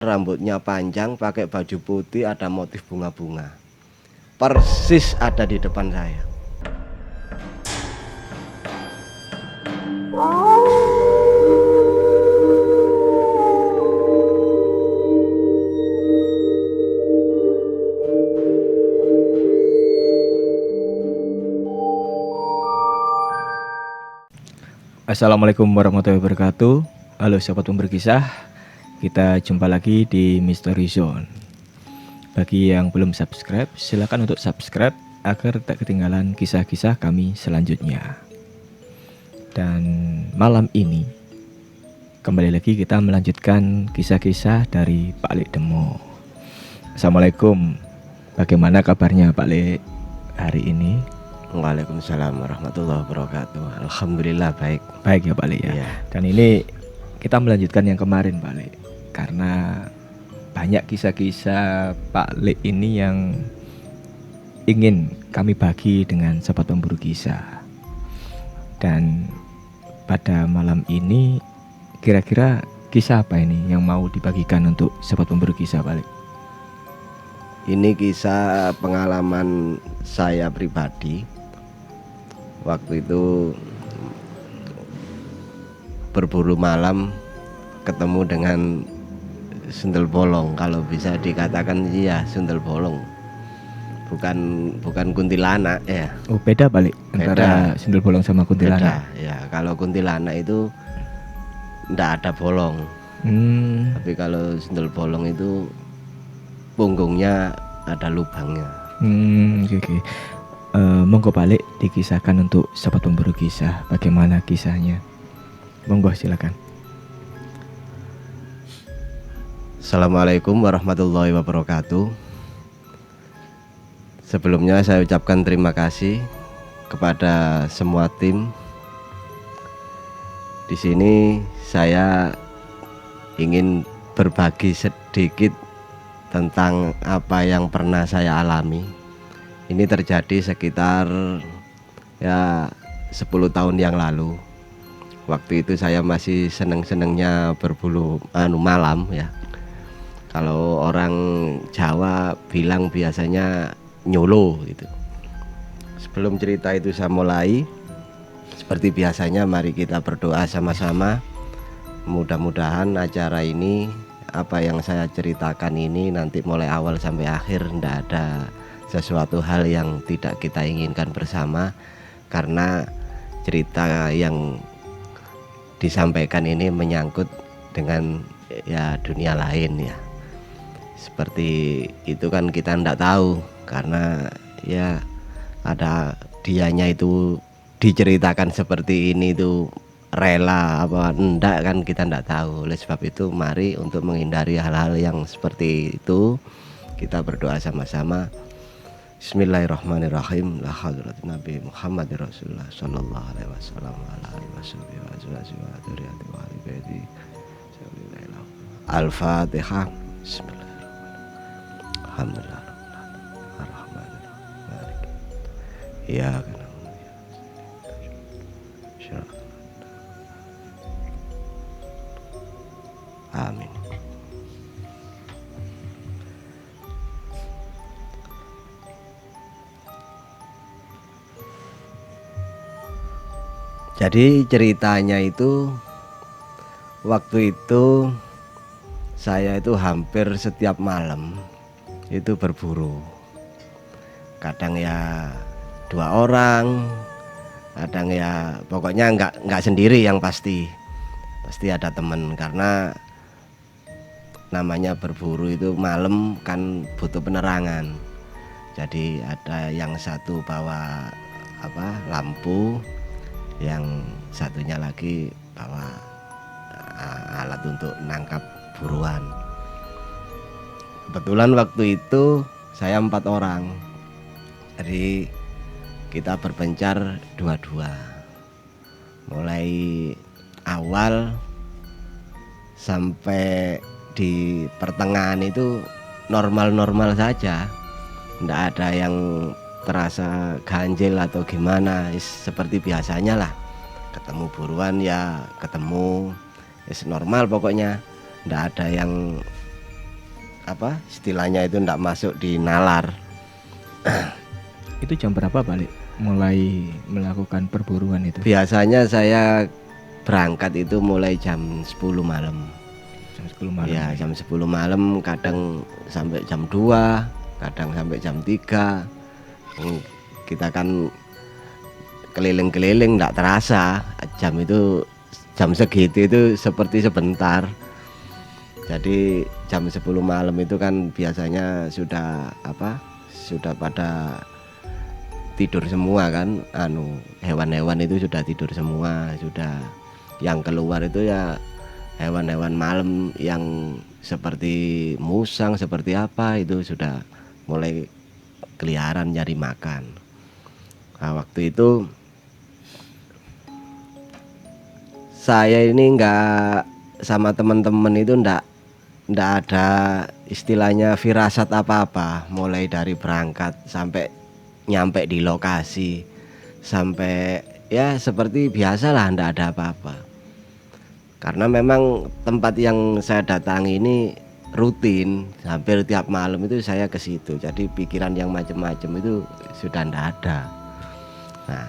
rambutnya panjang, pakai baju putih, ada motif bunga-bunga. Persis ada di depan saya. Assalamualaikum warahmatullahi wabarakatuh. Halo sahabat berkisah, kita jumpa lagi di Mystery Zone. Bagi yang belum subscribe, silakan untuk subscribe agar tak ketinggalan kisah-kisah kami selanjutnya. Dan malam ini kembali lagi kita melanjutkan kisah-kisah dari Pak Lek Demo. Assalamualaikum. Bagaimana kabarnya Pak Lek hari ini? Waalaikumsalam warahmatullahi wabarakatuh. Alhamdulillah baik. Baik ya Pak Lek ya. Iya. Dan ini kita melanjutkan yang kemarin Pak Lek, karena banyak kisah-kisah Pak Lek ini yang ingin kami bagi dengan sahabat pemburu kisah. Dan pada malam ini kira-kira kisah apa ini yang mau dibagikan untuk sahabat pemburu kisah Pak Lek? Ini kisah pengalaman saya pribadi. Waktu itu berburu malam ketemu dengan sundel bolong, kalau bisa dikatakan iya sundel bolong. Bukan kuntilanak ya. Oh beda Pak Lek antara sundel bolong sama kuntilanak. Beda ya. Kalau kuntilanak itu ndak ada bolong. Tapi kalau sundel bolong itu punggungnya ada lubangnya. Oke. Monggo Pak Lek dikisahkan untuk sahabat pemburu kisah, bagaimana kisahnya? Monggo silakan. Assalamualaikum warahmatullahi wabarakatuh. Sebelumnya saya ucapkan terima kasih kepada semua tim. Di sini saya ingin berbagi sedikit tentang apa yang pernah saya alami. Ini terjadi sekitar 10 tahun yang lalu. Waktu itu saya masih seneng-senengnya berburu malam ya. Kalau orang Jawa bilang biasanya nyolo gitu. Sebelum cerita itu saya mulai, seperti biasanya mari kita berdoa sama-sama. Mudah-mudahan acara ini, apa yang saya ceritakan ini nanti mulai awal sampai akhir tidak ada sesuatu hal yang tidak kita inginkan bersama, karena cerita yang disampaikan ini menyangkut dengan dunia lain ya. Seperti itu kan kita tidak tahu, karena ada dianya itu diceritakan seperti ini itu rela apa enggak kan kita tidak tahu. Oleh sebab itu mari untuk menghindari hal-hal yang seperti itu kita berdoa sama-sama. Bismillahirrahmanirrahim. La hadratin Nabi Muhammad Rasulullah sallallahu alaihi wasallam wa ala alihi wasallam wa azwajihi wa dzurriyyatihi wa ahli baiti. Al-Fatihah. Bismillahirrahmanirrahim. Alhamdulillah. Ar-Rahmanirrahim. Ya kan. Amin. Jadi ceritanya itu, waktu itu saya itu hampir setiap malam itu berburu. Kadang 2 orang, kadang pokoknya nggak sendiri, yang pasti ada teman, karena namanya berburu itu malam kan butuh penerangan. Jadi ada yang satu bawa lampu, yang satunya lagi bawa alat untuk nangkap buruan. Kebetulan waktu itu saya 4 orang, jadi kita berpencar 2-2. Mulai awal sampai di pertengahan itu normal-normal saja, tidak ada yang terasa ganjil atau gimana, seperti biasanya lah. Ketemu buruan ketemu, normal pokoknya, tidak ada yang apa istilahnya itu ndak masuk di nalar. Itu jam berapa balik mulai melakukan perburuan itu? Biasanya saya berangkat itu mulai jam 10 malam. Jam 10 malam. Ya, jam 10 malam, kadang sampai jam 2, kadang sampai jam 3. Kita kan keliling-keliling nggak terasa jam segitu itu seperti sebentar. Jadi jam 10 malam itu kan biasanya sudah pada tidur semua kan, hewan-hewan itu sudah tidur semua, sudah yang keluar itu ya hewan-hewan malam yang seperti musang, seperti apa itu sudah mulai keliaran nyari makan. Nah, waktu itu saya ini nggak sama teman-teman itu ndak ada istilahnya firasat apa-apa, mulai dari berangkat sampai nyampe di lokasi, sampai ya seperti biasa lah, ndak ada apa-apa. Karena memang tempat yang saya datangi ini rutin, hampir tiap malam itu saya ke situ. Jadi pikiran yang macam-macam itu sudah ndak ada. Nah,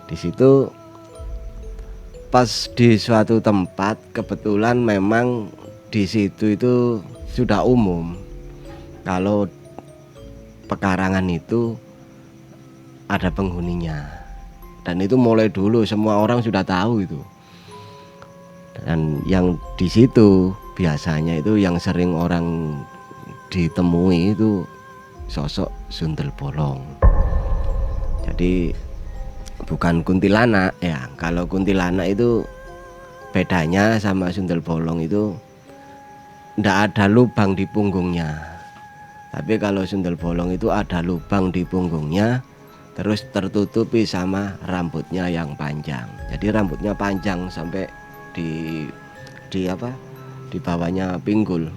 di situ pas di suatu tempat kebetulan memang di situ itu sudah umum kalau pekarangan itu ada penghuninya, dan itu mulai dulu semua orang sudah tahu itu. Dan yang di situ biasanya itu yang sering orang ditemui itu sosok sundel bolong. Jadi bukan kuntilanak ya. Kalau kuntilanak itu bedanya sama sundel bolong itu ndak ada lubang di punggungnya. Tapi kalau sundel bolong itu ada lubang di punggungnya, terus tertutupi sama rambutnya yang panjang. Jadi rambutnya panjang sampai di bawahnya pinggul,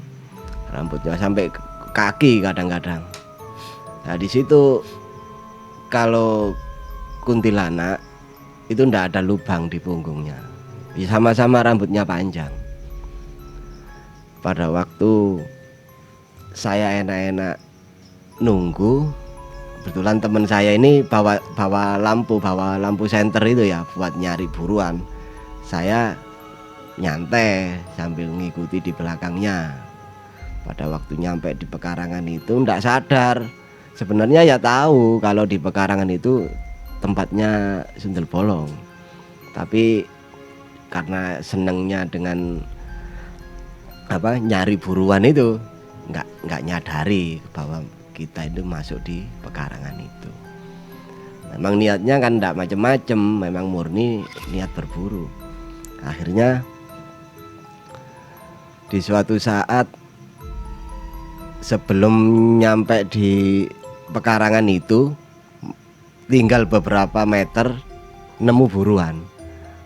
rambutnya sampai kaki kadang-kadang. Nah, di situ kalau kuntilanak itu ndak ada lubang di punggungnya, sama-sama rambutnya panjang. Pada waktu saya enak-enak nunggu, kebetulan teman saya ini bawa lampu senter itu ya buat nyari buruan. Saya nyantai sambil ngikuti di belakangnya. Pada waktu nyampe di pekarangan itu ndak sadar, sebenarnya ya tahu kalau di pekarangan itu tempatnya sundel bolong, tapi karena senengnya dengan nyari buruan itu nggak nyadari bahwa kita itu masuk di pekarangan itu. Memang niatnya kan nggak macem-macem, memang murni niat berburu. Akhirnya di suatu saat sebelum nyampe di pekarangan itu tinggal beberapa meter nemu buruan.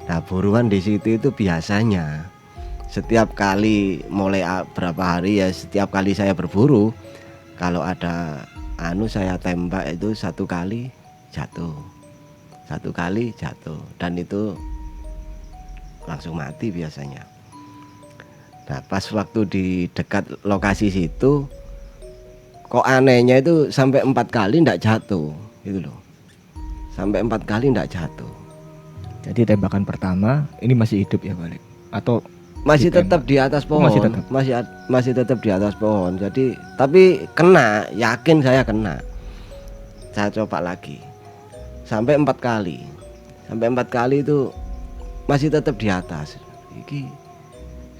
Nah, buruan di situ itu biasanya setiap kali mulai berapa hari ya, setiap kali saya berburu, kalau ada saya tembak itu satu kali jatuh, dan itu langsung mati biasanya. Nah, pas waktu di dekat lokasi situ kok anehnya itu sampai 4 kali ndak jatuh gitu loh, sampai 4 kali ndak jatuh. Jadi tembakan pertama ini masih hidup ya balik atau masih tetap di atas pohon? Masih tetap di atas pohon. Jadi tapi kena, yakin saya kena. Saya coba lagi sampai 4 kali, itu masih tetap di atas. Iki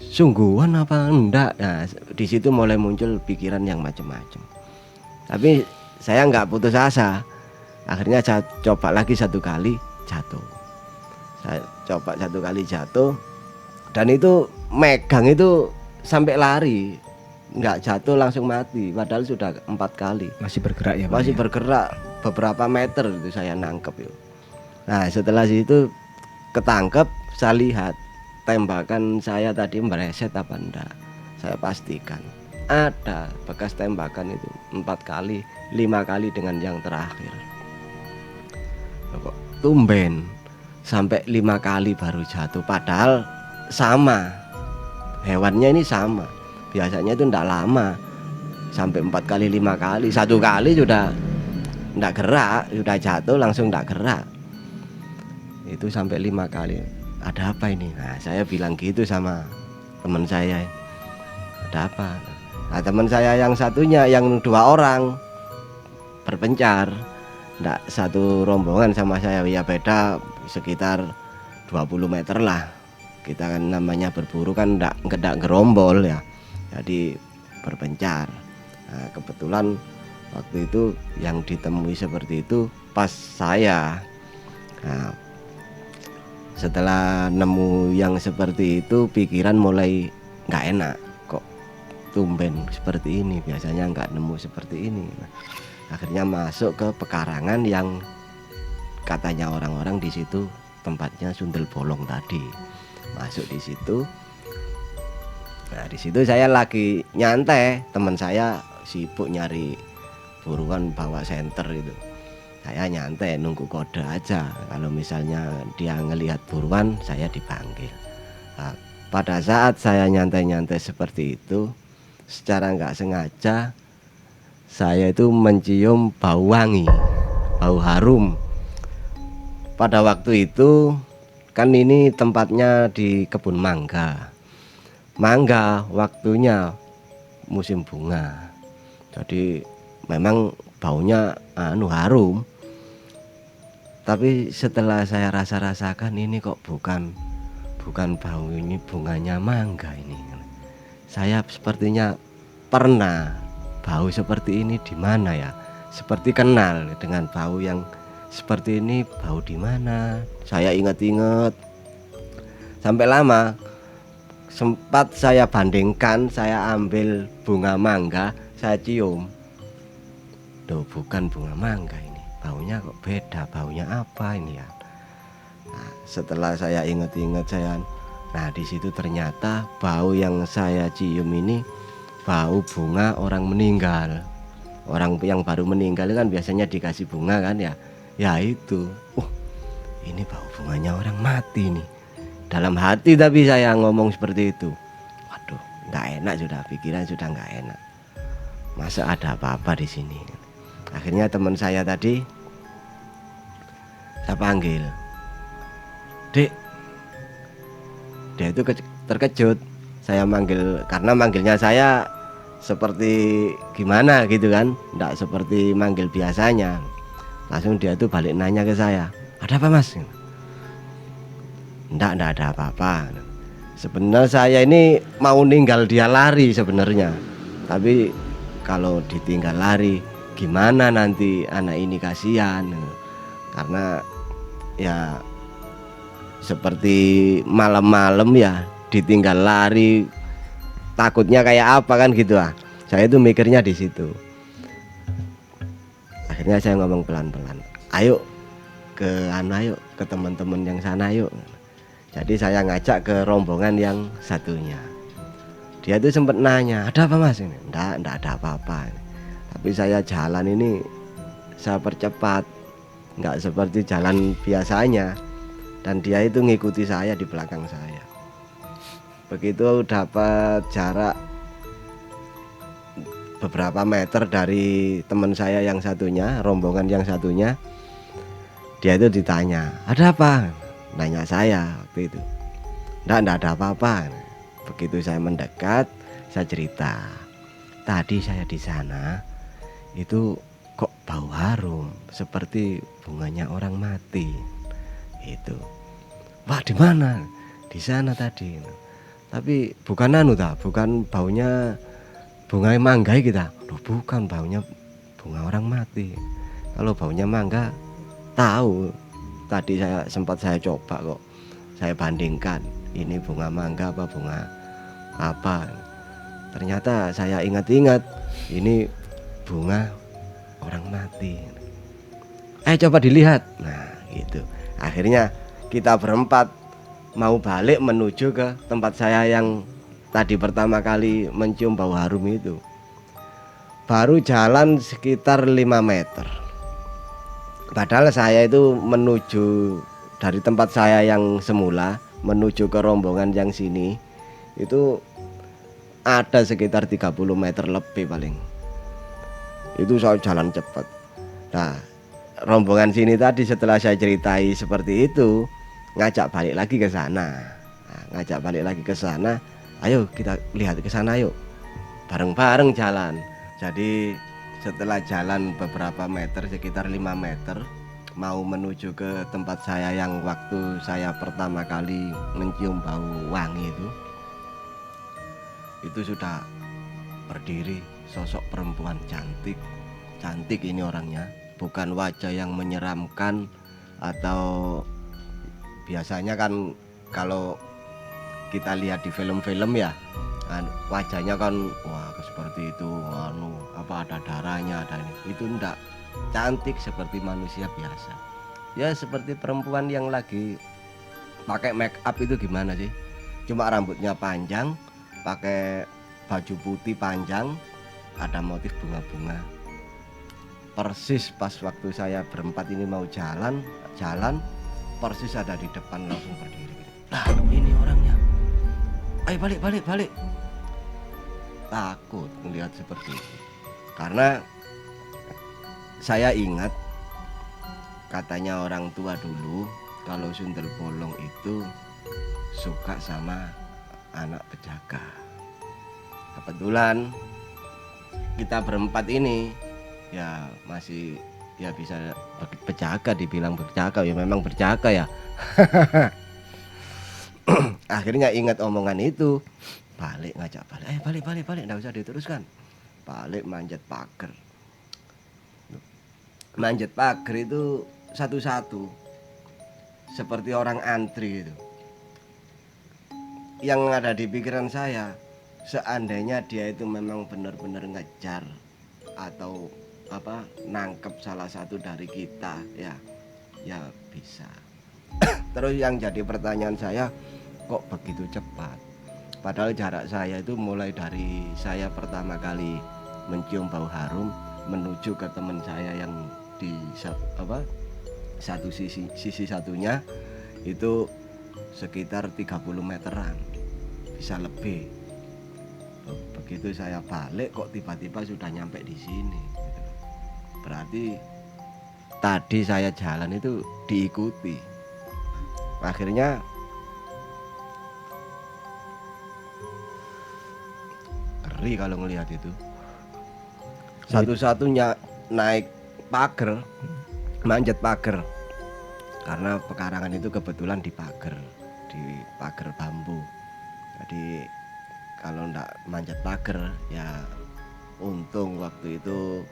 sungguhan apa enggak? Nah, di situ mulai muncul pikiran yang macam-macam. Tapi saya nggak putus asa. Akhirnya saya coba lagi 1 kali jatuh. Saya coba 1 kali jatuh, dan itu megang itu sampai lari, nggak jatuh langsung mati. Padahal sudah 4 kali. Masih bergerak ya? Masih bergerak beberapa meter itu saya nangkep yuk. Nah, setelah itu ketangkep, saya lihat tembakan saya tadi mereset apa enggak. Saya pastikan ada bekas tembakan itu 4 kali, 5 kali dengan yang terakhir. Kok tumben sampai 5 kali baru jatuh, padahal sama hewannya ini sama. Biasanya itu enggak lama sampai 4 kali 5 kali. Satu kali sudah enggak gerak, sudah jatuh langsung enggak gerak. Itu sampai 5 kali. Ada apa ini? Nah, saya bilang gitu sama teman saya. Ada apa? Nah, teman saya yang satunya, yang 2 orang berpencar, enggak satu rombongan sama saya, ya beda sekitar 20 meter lah. Kita kan namanya berburu kan enggak gerombol ya, jadi berpencar. Nah, kebetulan waktu itu yang ditemui seperti itu pas saya. Nah, setelah nemu yang seperti itu, pikiran mulai nggak enak, kok tumben seperti ini, biasanya nggak nemu seperti ini. Nah, akhirnya masuk ke pekarangan yang katanya orang-orang di situ tempatnya sundel bolong tadi. Masuk di situ. Nah, di situ saya lagi nyantai, teman saya sibuk nyari buruan bawa senter itu. Saya nyantai nunggu kode aja, kalau misalnya dia ngelihat buruan saya dipanggil. Nah, pada saat saya nyantai-nyantai seperti itu, secara nggak sengaja saya itu mencium bau wangi, bau harum. Pada waktu itu kan ini tempatnya di kebun mangga. Mangga waktunya musim bunga, jadi memang baunya harum. Tapi setelah saya rasa-rasakan, ini kok bukan bau ini, bunganya mangga ini. Saya sepertinya pernah bau seperti ini di mana ya? Seperti kenal dengan bau yang seperti ini, bau di mana? Saya ingat-ingat sampai lama. Sempat saya bandingkan, saya ambil bunga mangga, saya cium. Duh, bukan bunga mangga ini. Baunya kok beda, baunya apa ini ya? Nah, setelah saya ingat-ingat nah di situ ternyata bau yang saya cium ini bau bunga orang meninggal. Orang yang baru meninggal kan biasanya dikasih bunga kan ya? Ya itu, ini bau bunganya orang mati nih. Dalam hati tapi saya ngomong seperti itu. Waduh, nggak enak sudah, pikiran sudah nggak enak. Masa ada apa-apa di sini? Akhirnya teman saya tadi saya panggil, Dek. Dia itu terkejut. Saya manggil, karena manggilnya saya seperti gimana gitu kan, enggak seperti manggil biasanya. Langsung dia itu balik nanya ke saya, ada apa mas? Enggak ada apa-apa. Sebenarnya saya ini mau ninggal dia lari sebenarnya, tapi kalau ditinggal lari gimana nanti anak ini, kasihan. Karena ya seperti malam-malam ya ditinggal lari, takutnya kayak apa kan gitu ah. Saya itu mikirnya di situ. Akhirnya saya ngomong pelan-pelan, ayo ke teman-teman yang sana yuk. Jadi saya ngajak ke rombongan yang satunya. Dia itu sempat nanya, ada apa mas? Enggak ada apa-apa. Tapi saya jalan ini saya percepat, nggak seperti jalan biasanya. Dan dia itu ngikuti saya di belakang saya. Begitu dapat jarak beberapa meter dari teman saya yang satunya, rombongan yang satunya, dia itu ditanya, ada apa? Nanya saya waktu itu. Enggak ada apa-apa. Begitu saya mendekat, saya cerita, tadi saya di sana itu kok bau harum seperti bunganya orang mati. Itu. Wah, di mana? Di sana tadi. Tapi bukan bukan baunya bunga mangga kita. Loh, bukan, baunya bunga orang mati. Kalau baunya mangga tahu. Tadi sempat saya coba kok. Saya bandingkan, ini bunga mangga apa bunga apa. Ternyata saya ingat-ingat, ini bunga orang mati. Coba dilihat. Nah, gitu. Akhirnya kita berempat mau balik menuju ke tempat saya yang tadi pertama kali mencium bau harum itu. Baru jalan sekitar 5 meter. Padahal saya itu menuju dari tempat saya yang semula menuju ke rombongan yang sini itu ada sekitar 30 meter lebih paling. itu saya jalan cepat. Nah, rombongan sini tadi setelah saya ceritai seperti itu ngajak balik lagi ke sana. Nah, ngajak balik lagi ke sana, ayo kita lihat ke sana yuk, bareng-bareng jalan. Jadi setelah jalan beberapa meter, sekitar 5 meter, mau menuju ke tempat saya yang waktu saya pertama kali mencium bau wangi itu sudah berdiri sosok perempuan cantik. Cantik ini orangnya, bukan wajah yang menyeramkan atau biasanya kan kalau kita lihat di film-film ya, wajahnya kan wah seperti itu, apa ada darahnya, ada ini. Itu enggak, cantik seperti manusia biasa. Ya seperti perempuan yang lagi pakai make up itu gimana sih? Cuma rambutnya panjang, pakai baju putih panjang, ada motif bunga-bunga. Persis pas waktu saya berempat ini mau jalan, persis ada di depan, langsung berdiri. Lah ini orangnya, ayo balik. Takut melihat seperti itu, karena saya ingat katanya orang tua dulu kalau sundel bolong itu suka sama anak pejaga. Kebetulan kita berempat ini ya masih ya bisa berjaga, dibilang berjaga ya memang berjaga ya. Akhirnya ingat omongan itu, ngajak balik, enggak usah diteruskan. Balik manjat pagar. Manjat pagar itu satu-satu seperti orang antri itu. Yang ada di pikiran saya, seandainya dia itu memang benar-benar ngejar atau nangkep salah satu dari kita, ya bisa. Terus yang jadi pertanyaan saya, kok begitu cepat? Padahal jarak saya itu mulai dari saya pertama kali mencium bau harum menuju ke teman saya yang di satu sisi satunya itu sekitar 30 meteran, bisa lebih. Begitu saya balik kok tiba-tiba sudah nyampe di sini. Berarti tadi saya jalan itu diikuti. Akhirnya ngeri kalau ngelihat itu. Satu-satunya naik pagar, manjat pagar. Karena pekarangan itu kebetulan di pagar bambu. Jadi kalau ndak manjat pagar ya untung waktu itu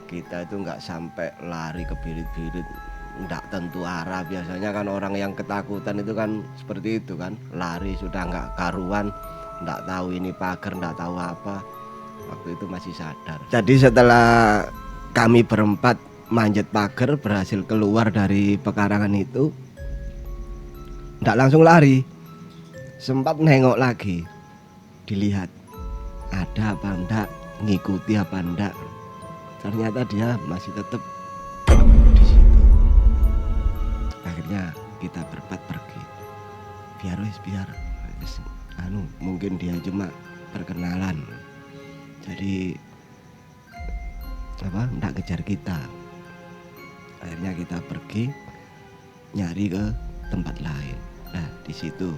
kita itu nggak sampai lari ke birit-birit, ndak tentu arah. Biasanya kan orang yang ketakutan itu kan seperti itu kan, lari sudah nggak karuan, ndak tahu ini pagar, ndak tahu apa. Waktu itu masih sadar. Jadi setelah kami berempat manjat pagar berhasil keluar dari pekarangan itu, ndak langsung lari, sempat nengok lagi, dilihat ada apa enggak, ngikuti apa enggak. Ternyata dia masih tetap di situ. Akhirnya kita berempat pergi. Biar mungkin dia cuma perkenalan. Jadi enggak kejar kita. Akhirnya kita pergi nyari ke tempat lain. Nah, di situ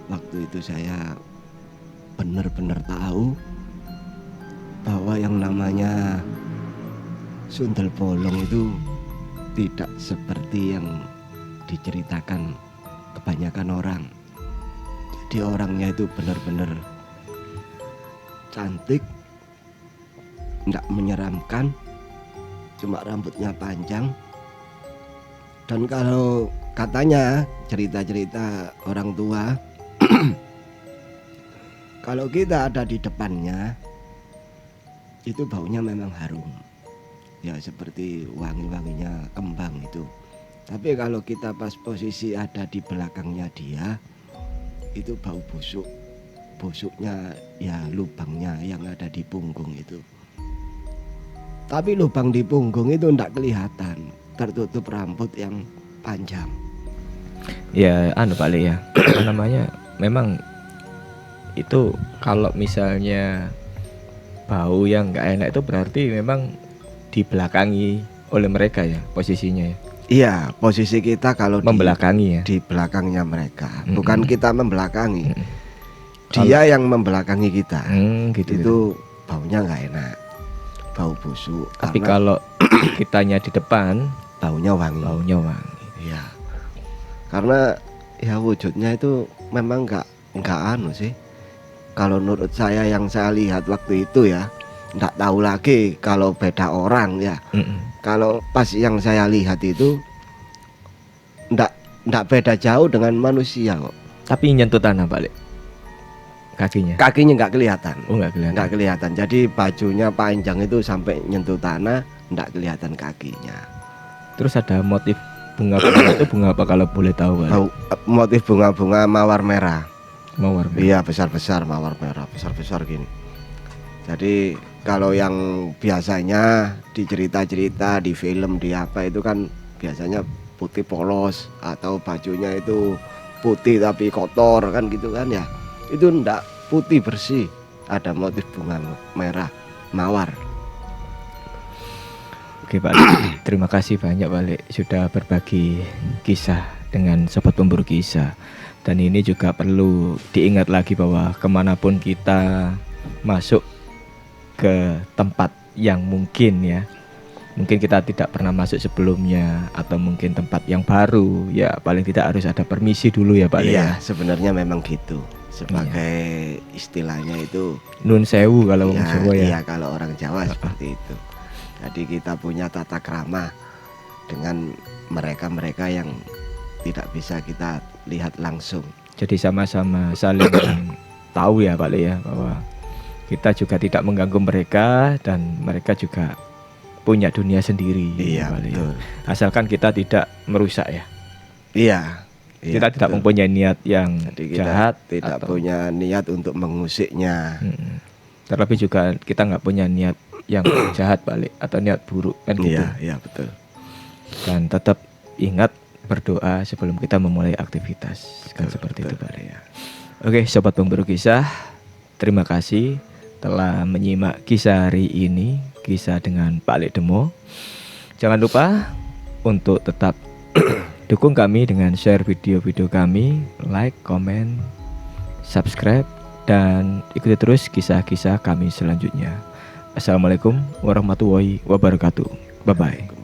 waktu itu saya benar-benar tahu bahwa yang namanya sundel bolong itu tidak seperti yang diceritakan kebanyakan orang. Jadi orangnya itu benar-benar cantik, tidak menyeramkan, cuma rambutnya panjang. Dan kalau katanya cerita-cerita orang tua kalau kita ada di depannya itu baunya memang harum, ya seperti wangi-wanginya kembang itu. Tapi kalau kita pas posisi ada di belakangnya dia, itu bau busuknya ya lubangnya yang ada di punggung itu. Tapi lubang di punggung itu tidak kelihatan, tertutup rambut yang panjang. Ya Pak Le ya, namanya memang itu kalau misalnya bau yang nggak enak itu berarti memang dibelakangi oleh mereka ya posisinya ya. Iya, posisi kita kalau Membelakangi ya. di belakangnya mereka, Mm-mm. bukan kita membelakangi. Mm-mm. Dia yang membelakangi kita. Gitu. Itu baunya nggak enak, bau busuk. Tapi karena kalau kitanya di depan baunya wangi. baunya wangi. Iya, karena ya wujudnya itu memang nggak anu sih. Kalau menurut saya yang saya lihat waktu itu ya, nggak tahu lagi kalau beda orang ya. Mm-mm. Kalau pas yang saya lihat itu nggak beda jauh dengan manusia kok. Tapi nyentuh tanah balik kakinya. Kakinya nggak kelihatan. Oh nggak kelihatan. Nggak kelihatan. Jadi bajunya panjang itu sampai nyentuh tanah, nggak kelihatan kakinya. Terus ada motif bunga-bunga itu bunga apa kalau boleh tahu Balik? Motif bunga-bunga mawar merah. Mawar merah. Iya, besar-besar mawar merah, besar-besar gini. Jadi kalau yang biasanya di cerita-cerita, di film, di apa itu kan biasanya putih polos atau bajunya itu putih tapi kotor kan gitu kan ya. Itu ndak, putih bersih, ada motif bunga merah mawar. Oke Pak, terima kasih banyak Balik sudah berbagi kisah dengan Sobat Pemburu Kisah. Dan ini juga perlu diingat lagi bahwa kemanapun kita masuk ke tempat yang mungkin ya, mungkin kita tidak pernah masuk sebelumnya, atau mungkin tempat yang baru, ya paling tidak harus ada permisi dulu ya Pak. Iya, ya. sebenarnya memang gitu. Sebagai istilahnya itu Nun sewu kalau ya, orang Jawa ya. iya, kalau orang Jawa seperti itu. Jadi kita punya tata krama dengan mereka-mereka yang tidak bisa kita lihat langsung. Jadi sama-sama saling tahu ya Pak Le ya, bahwa kita juga tidak mengganggu mereka dan mereka juga punya dunia sendiri. Iya, Pak Le, ya. betul. Asalkan kita tidak merusak ya. Iya. Kita tidak betul. mempunyai niat yang Jadi kita jahat tidak atau punya niat untuk mengusiknya. terlebih juga kita nggak punya niat yang jahat balik atau niat buruk kan gitu. Iya, iya betul. Dan tetap ingat berdoa sebelum kita memulai aktivitas. Kan seperti itu Pak. Ya. Oke, Sobat Pemburu Kisah, terima kasih telah menyimak kisah hari ini, kisah dengan Pak Lek Demo. Jangan lupa untuk tetap dukung kami dengan share video-video kami, like, komen, subscribe, dan ikuti terus kisah-kisah kami selanjutnya. Assalamualaikum warahmatullahi wabarakatuh. Bye-bye.